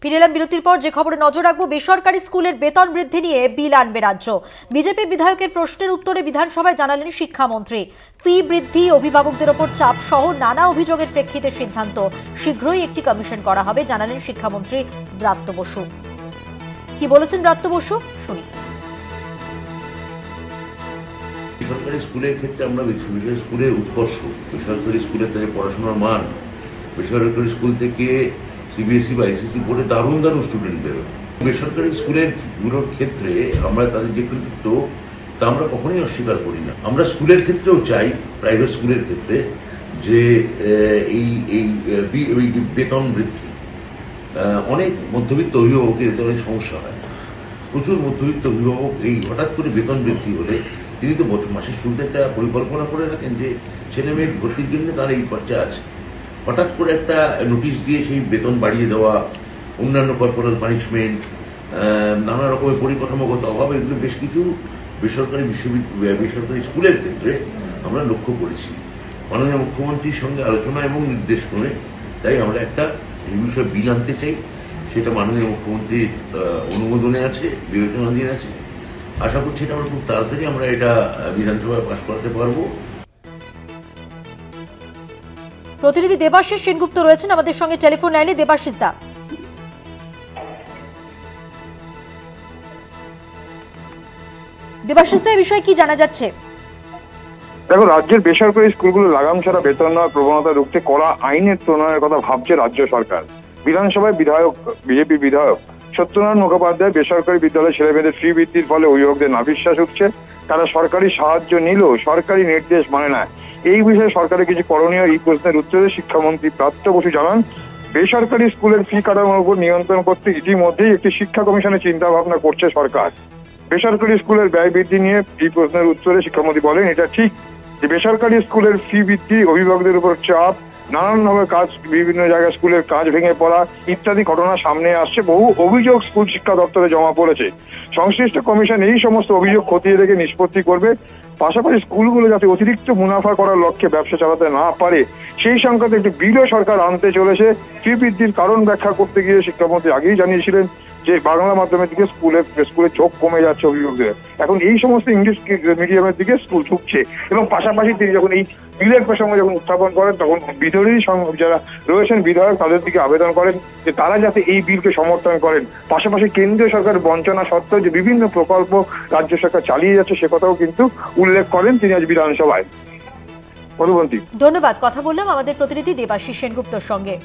ফিরে এলাম বিরতির পর। যে খবরে নজর রাখবো, বেসরকারি স্কুলের বেতন বৃদ্ধি নিয়ে বিল আনবে রাজ্য। বিজেপি বিধায়কের প্রশ্নের উত্তরে বিধানসভায় জানালেন শিক্ষামন্ত্রী, ফি বৃদ্ধি, অভিভাবকদের ওপর চাপ সহ নানা অভিযোগের প্রেক্ষিতে সিদ্ধান্ত। শীঘ্রই একটি কমিশন করা হবে, জানালেন শিক্ষামন্ত্রী ব্রাত্য বসু। কি বলেছেন ব্রাত্য বসু, শুনি। বেসরকারি স্কুলের ক্ষেত্রে আমরা বেসরকারি স্কুলের উৎকর্ষ, বেসরকারি স্কুলের থেকে পড়াশোনার মান, বেসরকারি স্কুল থেকে সিবিএসই বা আইসিসি বোর্ডে দারুণ দারুণ স্টুডেন্ট বেরোয়। বেসরকারি স্কুলের গুলোর ক্ষেত্রে আমরা তাদের যে কৃতিত্ব তা আমরা কখনোই অস্বীকার করি না। আমরা স্কুলের ক্ষেত্রেও চাই, প্রাইভেট স্কুলের ক্ষেত্রে, যে এই বেতন বৃদ্ধি। অনেক মধ্যবিত্ত অভিভাবকের এতে অনেক সমস্যা হয়। প্রচুর মধ্যবিত্ত অভিভাবক এই হঠাৎ করে বেতন বৃদ্ধি হলে তিনি তো মাসের শুরুতে একটা পরিকল্পনা করে রাখেন যে ছেলে মেয়ের ভর্তির জন্য তার এই খরচা আছে। হঠাৎ করে একটা নোটিশ দিয়ে সেই বেতন বাড়িয়ে দেওয়া, অন্যান্য কর্পোরাল পানিশমেন্ট, নানা রকমের পরিকাঠামোগত অভাব, এগুলো বেশ কিছু বেসরকারি স্কুলের ক্ষেত্রে আমরা লক্ষ্য করেছি। মাননীয় মুখ্যমন্ত্রীর সঙ্গে আলোচনা এবং নির্দেশ করে তাই আমরা একটা এই বিষয়ে বিল আনতে চাই। সেটা মাননীয় মুখ্যমন্ত্রীর অনুমোদনে আছে, বিবেচনাধীন আছে। আশা করছি এটা আমরা খুব তাড়াতাড়ি আমরা এটা বিধানসভায় পাশ করাতে পারবো। প্রতিনিধি দেবাশিস সেনগুপ্ত রয়েছেন আমাদের সঙ্গে টেলিফোন লাইনে। দেবাশিস দা, এই বিষয়ে কি জানা যাচ্ছে? দেখো, রাজ্যের বেসরকারি স্কুলগুলো লাগাম ছাড়া বেতন নেওয়ার প্রবণতা রুখতে কড়া আইনের প্রণয়নের কথা ভাবছে রাজ্য সরকার। বিধানসভায় বিজেপি বিধায়ক সত্যনারায়ণ মুখোপাধ্যায় বেসরকারি বিদ্যালয়ের ছেলেমেয়েদের ফি বৃদ্ধির ফলে অভিভাবকদের নাভিশ্বাস উঠছে। তারা সরকারি সাহায্য নিলেও সরকারি নির্দেশ মানে না। এই বিষয়ে সরকারের কিছু করণীয়, এই প্রশ্নের উত্তরে শিক্ষামন্ত্রী ব্রাত্য বসু জানান, বেসরকারি স্কুলের ফি কাঠামোর উপর নিয়ন্ত্রণ করতে ইতিমধ্যেই একটি শিক্ষা কমিশনের চিন্তা ভাবনা করছে সরকার। বেসরকারি স্কুলের ব্যয় বৃদ্ধি নিয়ে এই প্রশ্নের উত্তরে শিক্ষামন্ত্রী বলেন, এটা ঠিক যে বেসরকারি স্কুলের ফি বৃদ্ধি, অভিভাবকদের উপর চাপ, নানানভাবে কাজ, বিভিন্ন জায়গায় স্কুলের কাজ ভেঙে পড়া ইত্যাদি ঘটনা সামনে আসছে। বহু অভিযোগ স্কুল শিক্ষা দপ্তরে জমা পড়েছে। সংশ্লিষ্ট কমিশন এই সমস্ত অভিযোগ খতিয়ে দেখে নিষ্পত্তি করবে। পাশাপাশি স্কুলগুলো যাতে অতিরিক্ত মুনাফা করার লক্ষ্যে ব্যবসা চালাতে না পারে সেই সংক্রান্ত একটি বিলও সরকার আনতে চলেছে। ফি বৃদ্ধির কারণ ব্যাখ্যা করতে গিয়ে শিক্ষামন্ত্রী আগেই জানিয়েছিলেন যে বাংলা মাধ্যমের দিকে স্কুলের ঝোঁক কমে যাচ্ছে অভিভাবকদের। এখন এই সমস্ত ইংলিশ মিডিয়ামের দিকে স্কুল ঝুঁকছে এবং পাশাপাশি তিনি যখন এই বিলের প্রসঙ্গে যখন উত্থাপন করেন তখন বিরোধী যারা রয়েছেন বিধায়ক তাদের দিকে আবেদন করেন যে তারা যাতে এই বিলকে সমর্থন করেন। পাশাপাশি কেন্দ্রীয় সরকার বঞ্চনা সত্ত্বেও যে বিভিন্ন প্রকল্প রাজ্য সরকার চালিয়ে যাচ্ছে সে কথাও কিন্তু উল্লেখ করেন তিনি আজ বিধানসভায়। ধন্যবাদ। কথা বললাম আমাদের প্রতিনিধি দেবাশিস সেনগুপ্তর সঙ্গে।